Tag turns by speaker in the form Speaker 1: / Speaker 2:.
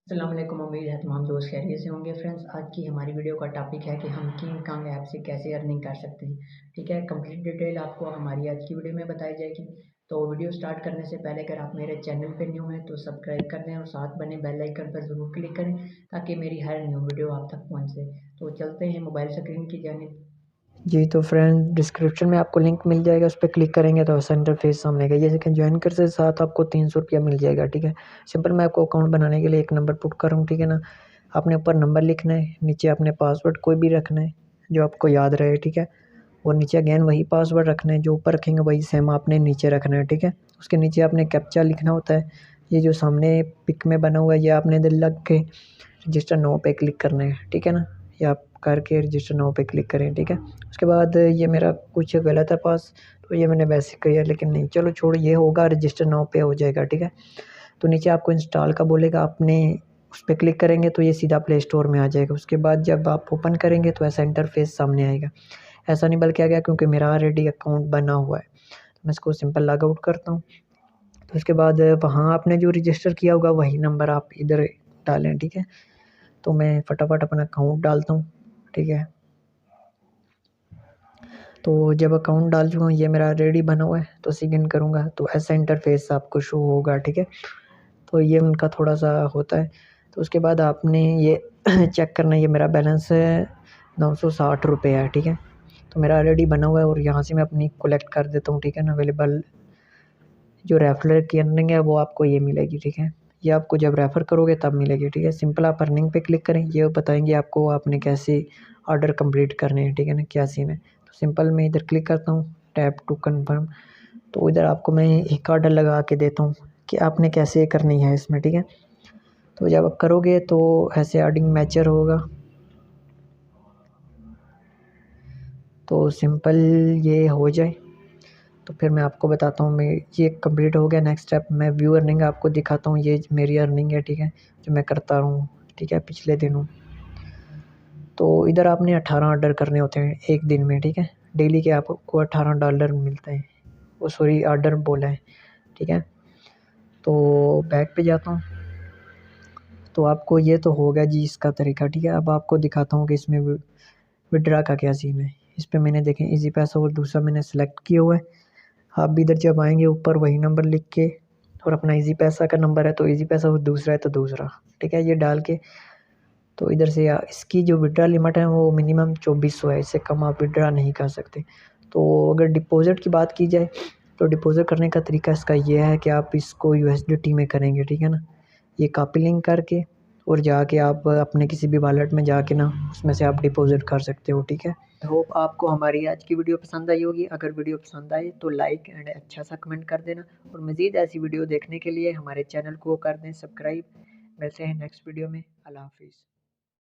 Speaker 1: अस्सलाम वालेकुम। उम्मीद है तमाम दोस्त खैरियत से होंगे। फ्रेंड्स, आज की हमारी वीडियो का टॉपिक है कि हम किंग कांग ऐप से कैसे अर्निंग कर सकते हैं। ठीक है, कंप्लीट डिटेल आपको हमारी आज की वीडियो में बताई जाएगी। तो वीडियो स्टार्ट करने से पहले अगर आप मेरे चैनल पे न्यू हैं तो सब्सक्राइब कर दें और साथ बने बेल आइकन पर ज़रूर क्लिक करें ताकि मेरी हर न्यू वीडियो आप तक पहुँचे। तो चलते हैं मोबाइल स्क्रीन की जानिब। जी, तो फ्रेंड डिस्क्रिप्शन में आपको लिंक मिल जाएगा, उस पर क्लिक करेंगे तो ऐसा इंटरफेस सामने आएगा। ये सेकंड ज्वाइन कर से साथ आपको 300 रुपया मिल जाएगा। ठीक है, सिंपल मैं आपको अकाउंट बनाने के लिए एक नंबर पुट कर रहा हूँ। ठीक है ना, आपने ऊपर नंबर लिखना है, नीचे आपने पासवर्ड कोई भी रखना है जो आपको याद रहे। ठीक है, और नीचे अगेन वही पासवर्ड रखना है, जो ऊपर रखेंगे वही सेम आपने नीचे रखना है। ठीक है, उसके नीचे आपने कैप्चा लिखना होता है। ये जो सामने पिक में बना हुआ है ये आपने दिल लग के रजिस्टर नो पे क्लिक करना है। ठीक है ना, ये आप करके रजिस्टर नो पे क्लिक करें। ठीक है, उसके बाद ये मेरा कुछ गलत है पास, तो ये मैंने वैसे किया लेकिन नहीं, चलो छोड़ो, ये होगा रजिस्टर नाउ पे हो जाएगा। ठीक है, तो नीचे आपको इंस्टॉल का बोलेगा, आपने उस पर क्लिक करेंगे तो ये सीधा प्ले स्टोर में आ जाएगा। उसके बाद जब आप ओपन करेंगे तो ऐसा इंटरफेस सामने आएगा। ऐसा नहीं बल्कि आ गया क्योंकि मेरा ऑलरेडी अकाउंट बना हुआ है। तो मैं इसको सिंपल लॉग आउट करता हूँ। तो उसके बाद वहाँ आपने जो रजिस्टर किया होगा वही नंबर आप इधर डालें। ठीक है, तो मैं फटाफट अपना अकाउंट डालता हूँ। ठीक है, तो जब अकाउंट डाल चुका हूँ, ये मेरा रेडी बना हुआ है, तो सिग्न करूँगा तो ऐसा इंटरफेस आपको शो होगा। ठीक है, तो ये उनका थोड़ा सा होता है। तो उसके बाद आपने ये चेक करना है, ये मेरा बैलेंस है 960 रुपये है। ठीक है, तो मेरा ऑलरेडी बना हुआ है और यहाँ से मैं अपनी कलेक्ट कर देता हूँ। ठीक है ना, अवेलेबल जो रेफरल की अर्निंग है वो आपको ये मिलेगी। ठीक है, ये आपको जब रेफ़र करोगे तब मिलेगी। ठीक है, सिंपल आप अर्निंग पे क्लिक करें, ये बताएंगे आपको आपने कैसे ऑर्डर कंप्लीट करने हैं। ठीक है ना, क्या सीन है। तो सिंपल मैं इधर क्लिक करता हूँ, टैप टू कन्फर्म। तो इधर आपको मैं एक ऑर्डर लगा के देता हूँ कि आपने कैसे करनी है इसमें। ठीक है, तो जब आप करोगे तो ऐसे अर्निंग मैचर होगा। तो सिंपल ये हो जाए तो फिर मैं आपको बताता हूँ। मैं ये कंप्लीट हो गया। नेक्स्ट स्टेप मैं व्यू अर्निंग आपको दिखाता हूँ। ये मेरी अर्निंग है। ठीक है, जो मैं करता हूँ। ठीक है, पिछले दिनों। तो इधर आपने 18 ऑर्डर करने होते हैं एक दिन में। ठीक है, डेली के आपको $18 मिलते हैं। वो सॉरी, ऑर्डर बोला है। ठीक है, तो बैक पे जाता हूँ। तो आपको ये तो होगा जी इसका तरीका। ठीक है, अब आपको दिखाता हूँ कि इसमें विड्रा का क्या सीन है। इस पर मैंने देखें इजी पैसा और दूसरा मैंने सेलेक्ट किया हुआ है। आप भी इधर जब आएंगे ऊपर वही नंबर लिख के, और अपना इजी पैसा का नंबर है तो इजी पैसा, और दूसरा है तो दूसरा। ठीक है, ये डाल के तो इधर से इसकी जो विड्रा लिमिट है वो मिनिमम 2400 है, इससे कम आप विड्रा नहीं कर सकते। तो अगर डिपॉजिट की बात की जाए तो डिपॉजिट करने का तरीका इसका ये है कि आप इसको यूएसडीटी में करेंगे। ठीक है ना, ये कॉपी लिंक करके और जाके आप अपने किसी भी वॉलेट में जाके ना उसमें से आप डिपॉजिट कर सकते हो। ठीक है, होप आपको हमारी आज की वीडियो पसंद आई होगी। अगर वीडियो पसंद आए तो लाइक एंड अच्छा सा कमेंट कर देना, और मज़ीद ऐसी वीडियो देखने के लिए हमारे चैनल को कर दें सब्सक्राइब। मिलते हैं नेक्स्ट वीडियो में। अल्लाह हाफिज़।